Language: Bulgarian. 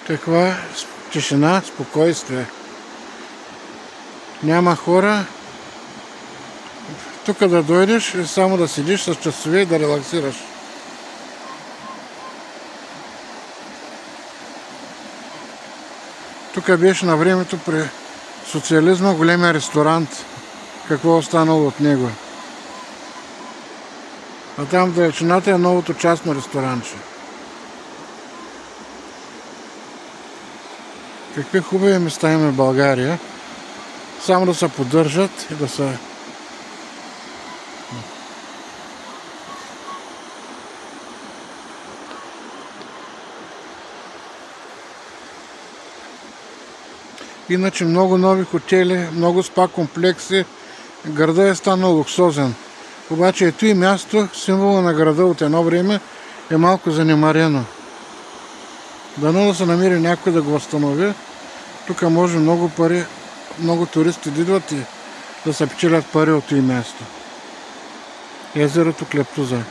Каква тишина, спокойствие. Няма хора. Тук да дойдеш и само да седиш с часове и да релаксираш. Тук беше на времето при социализма големия ресторант. Какво е останало от него. А там в далечината е новото частно ресторанче. Какви хубави места има в България. Само да се поддържат и да са... Иначе много нови хотели, много спа комплекси. Града е станал луксозен. Обаче ето и място, символа на града от едно време, е малко занемарено. Дано да се намери някой да го възстанови. Тук може много пари, много туристи да идват и да се печелят пари от това място. Езерото Клептуза.